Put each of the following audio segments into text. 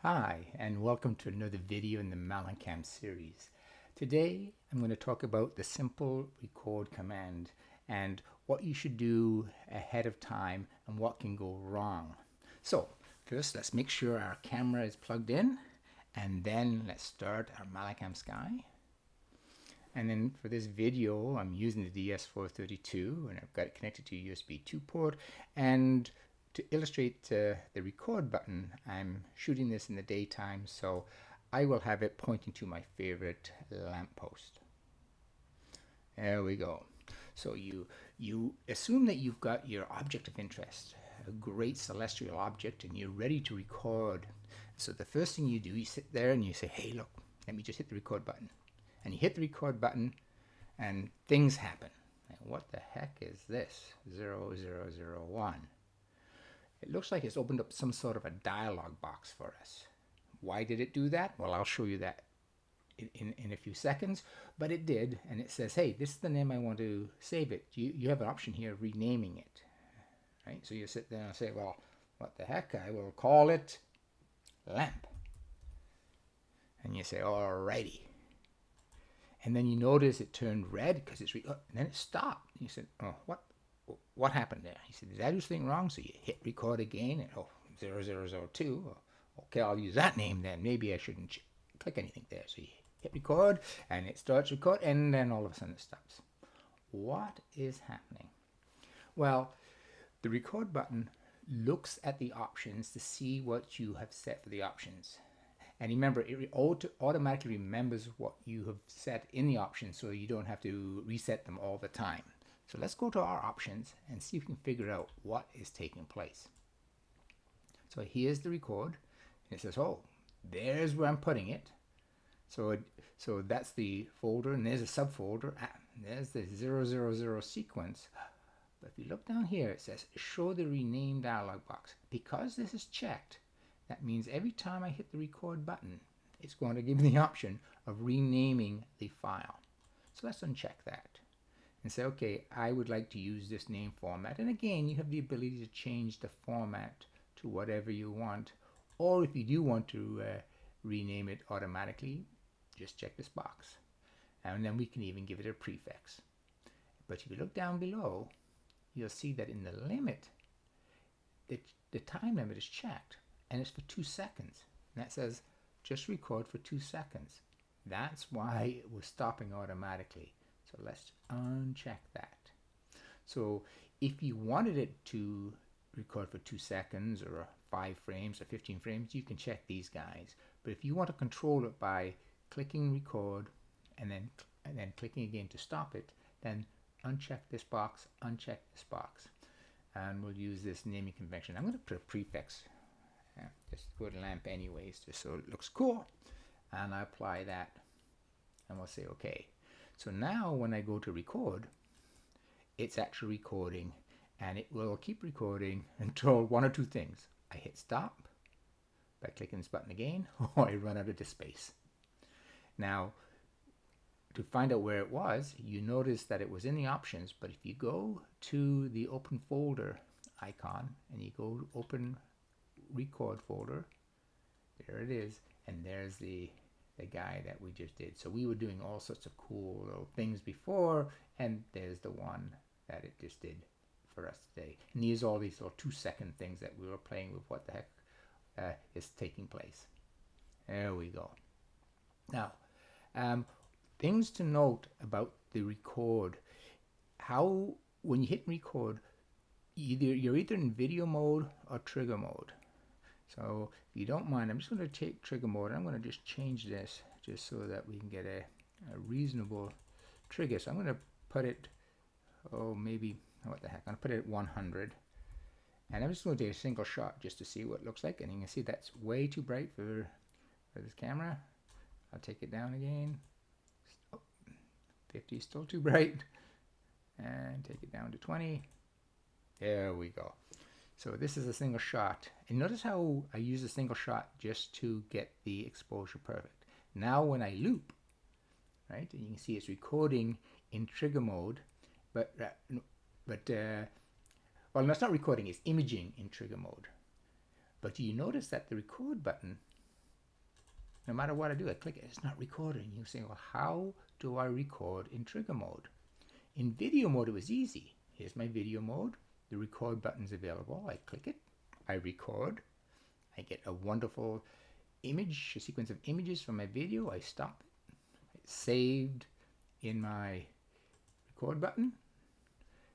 Hi, and welcome to another video in the MallincamSky series. Today, I'm going to talk about the simple record command and what you should do ahead of time and what can go wrong. So, first, let's make sure our camera is plugged in, and then let's start our MallincamSky. And then for this video, I'm using the DS432, and I've got it connected to a USB 2 port. And to illustrate the record button, I'm shooting this in the daytime, so I will have it pointing to my favorite lamppost. There we go. So you assume that you've got your object of interest, a great celestial object, and you're ready to record. So the first thing you do, you sit there and you say, hey, look, let me just hit the record button. And you hit the record button and things happen. And what the heck is this? 0001. It looks like it's opened up some sort of a dialog box for us. Why did it do that? Well, I'll show you that in a few seconds, but it did, and it says, hey, this is the name I want to save it. You have an option here of renaming it, right? So you sit there and say, well, what the heck, I will call it lamp. And you say, alrighty. And then you notice it turned red because it's, and then it stopped. You said, oh, what happened there? He said, did I do something wrong? So you hit record again, and 0002. Okay, I'll use that name then. Maybe I shouldn't click anything there. So you hit record, and it starts record, and then all of a sudden it stops. What is happening? Well, the record button looks at the options to see what you have set for the options. And remember, it automatically remembers what you have set in the options, so you don't have to reset them all the time. So let's go to our options and see if we can figure out what is taking place. So here's the record, and it says, oh, there's where I'm putting it. So that's the folder, and there's a subfolder. There's the 000 sequence. But if you look down here, it says show the rename dialog box. Because this is checked, that means every time I hit the record button, it's going to give me the option of renaming the file. So let's uncheck that and say, okay, I would like to use this name format. And again, you have the ability to change the format to whatever you want. Or if you do want to rename it automatically, just check this box. And then we can even give it a prefix. But if you look down below, you'll see that in the limit, the time limit is checked. And it's for 2 seconds. And that says just record for 2 seconds. That's why it was stopping automatically. So let's uncheck that. So if you wanted it to record for 2 seconds or 5 frames or 15 frames, you can check these guys. But if you want to control it by clicking record and then clicking again to stop it, then uncheck this box, uncheck this box. And we'll use this naming convention. I'm going to put a prefix. Just go to lamp anyways, just so it looks cool. And I apply that, and we'll say okay. So now when I go to record, it's actually recording, and it will keep recording until one or two things. I hit stop by clicking this button again, or I run out of the space. Now, to find out where it was, you notice that it was in the options, but if you go to the open folder icon, and you go open record folder, there it is, and there's the guy that we just did. So we were doing all sorts of cool little things before, and there's the one that it just did for us today. And these are all these little 2-second things that we were playing with. What the heck is taking place? There we go. Now, things to note about the record. How, when you hit record, you're either in video mode or trigger mode. So if you don't mind, I'm just going to take trigger mode. I'm going to just change this just so that we can get a reasonable trigger. So I'm going to put it, maybe, what the heck, I'm going to put it at 100. And I'm just going to take a single shot just to see what it looks like. And you can see that's way too bright for this camera. I'll take it down again. Oh, 50 is still too bright. And take it down to 20. There we go. So this is a single shot. And notice how I use a single shot just to get the exposure perfect. Now when I loop, right, and you can see it's recording in trigger mode, well, no, it's not recording, it's imaging in trigger mode. But you notice that the record button no matter what I do, I click it, it's not recording. You say, well, how do I record in trigger mode? In video mode, it was easy. Here's my video mode. The record button's available. I click it, I record. I get a wonderful image, a sequence of images from my video. I stop it. It's saved in my record button.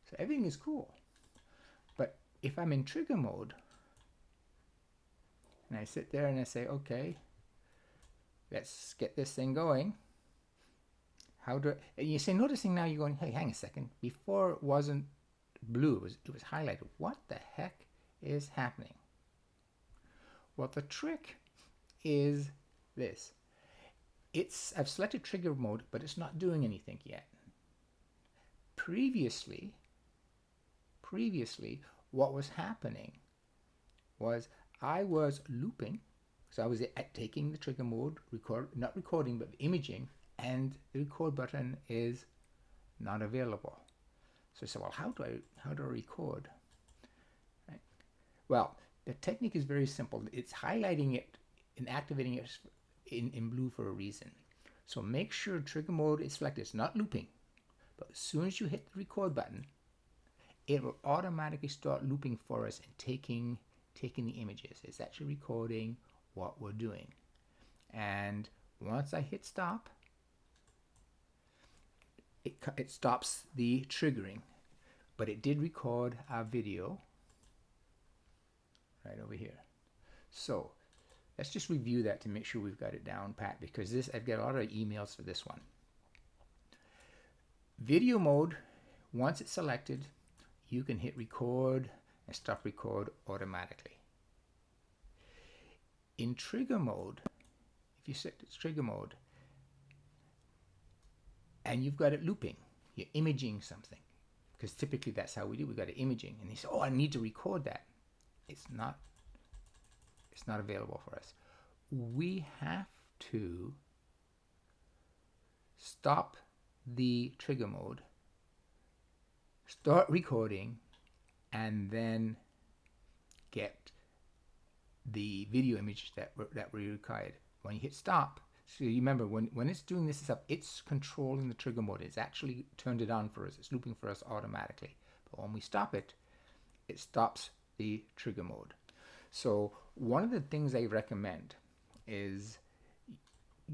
So everything is cool. But if I'm in trigger mode, and I sit there and I say, okay, let's get this thing going. How do I, and you say, noticing now you're going, hey, hang a second. Before it wasn't blue, it was highlighted. What the heck is happening? Well, the trick is this. I've selected trigger mode, but it's not doing anything yet. Previously, what was happening was I was looping. So I was taking the trigger mode, not recording, but imaging, and the record button is not available. So I said, well, how do I record? Right. Well, the technique is very simple. It's highlighting it and activating it in blue for a reason. So make sure trigger mode is selected. It's not looping, but as soon as you hit the record button, it will automatically start looping for us and taking the images. It's actually recording what we're doing. And once I hit stop, it stops the triggering, but it did record our video right over here. So let's just review that to make sure we've got it down pat, because I've got a lot of emails for this one. Video mode, once it's selected, you can hit record and stop record automatically. In trigger mode, if you set it's trigger mode and you've got it looping, you're imaging something, because typically that's how we do. We've got it imaging, and you say, oh, I need to record that. It's not available for us. We have to stop the trigger mode, start recording, and then get the video image that we required. When you hit stop, so you remember when it's doing this stuff, it's controlling the trigger mode. It's actually turned it on for us. It's looping for us automatically. But when we stop it, it stops the trigger mode. So one of the things I recommend is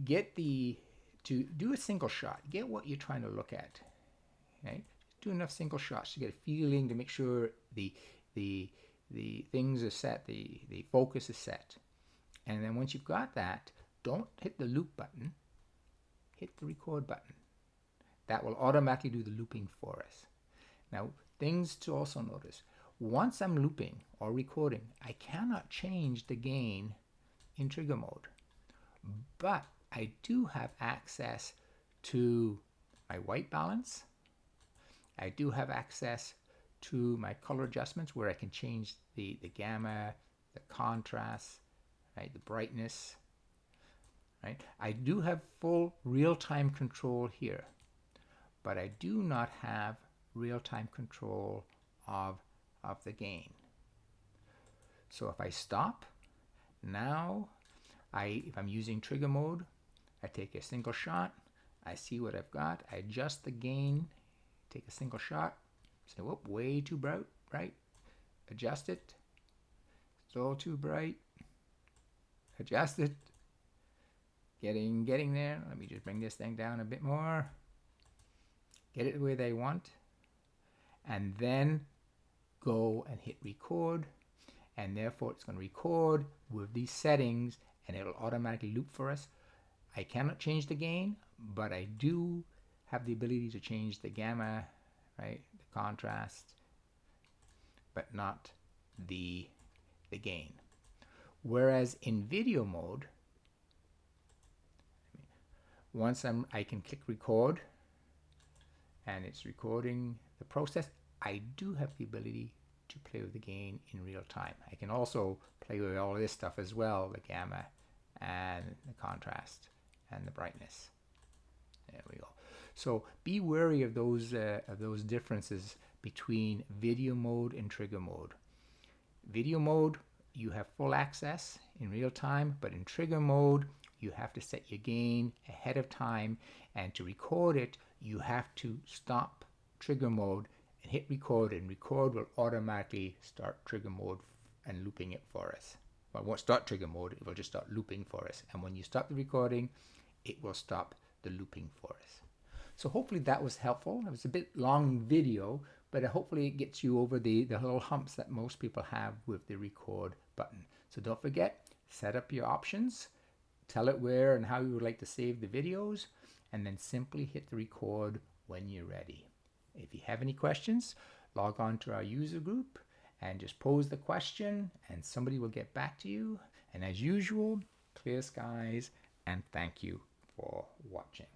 to do a single shot. Get what you're trying to look at. Okay? Do enough single shots to get a feeling, to make sure the things are set, the focus is set. And then once you've got that, don't hit the loop button, hit the record button. That will automatically do the looping for us. Now, things to also notice. Once I'm looping or recording, I cannot change the gain in trigger mode. But I do have access to my white balance. I do have access to my color adjustments, where I can change the gamma, the contrast, right, the brightness. Right? I do have full real-time control here, but I do not have real-time control of the gain. So if I stop, now if I'm using trigger mode, I take a single shot, I see what I've got, I adjust the gain, take a single shot, say, whoop, way too bright, adjust it, still too bright, adjust it, getting there. Let me just bring this thing down a bit more, get it where they want, and then go and hit record, and therefore it's going to record with these settings, and it'll automatically loop for us. I cannot change the gain, but I do have the ability to change the gamma, right, the contrast, but not the gain. Whereas in video mode, once I can click record, and it's recording the process, I do have the ability to play with the gain in real time. I can also play with all this stuff as well, the gamma and the contrast and the brightness. There we go. So be wary of those differences between video mode and trigger mode. Video mode, you have full access in real time, but in trigger mode, you have to set your gain ahead of time, and to record it, you have to stop trigger mode and hit record, and record will automatically start trigger mode and looping it for us. Well, it won't start trigger mode, it will just start looping for us. And when you stop the recording, it will stop the looping for us. So hopefully that was helpful. It was a bit long video, but hopefully it gets you over the little humps that most people have with the record button. So don't forget, set up your options, tell it where and how you would like to save the videos, and then simply hit the record when you're ready. If you have any questions, log on to our user group and just pose the question and somebody will get back to you. And as usual, clear skies, and thank you for watching.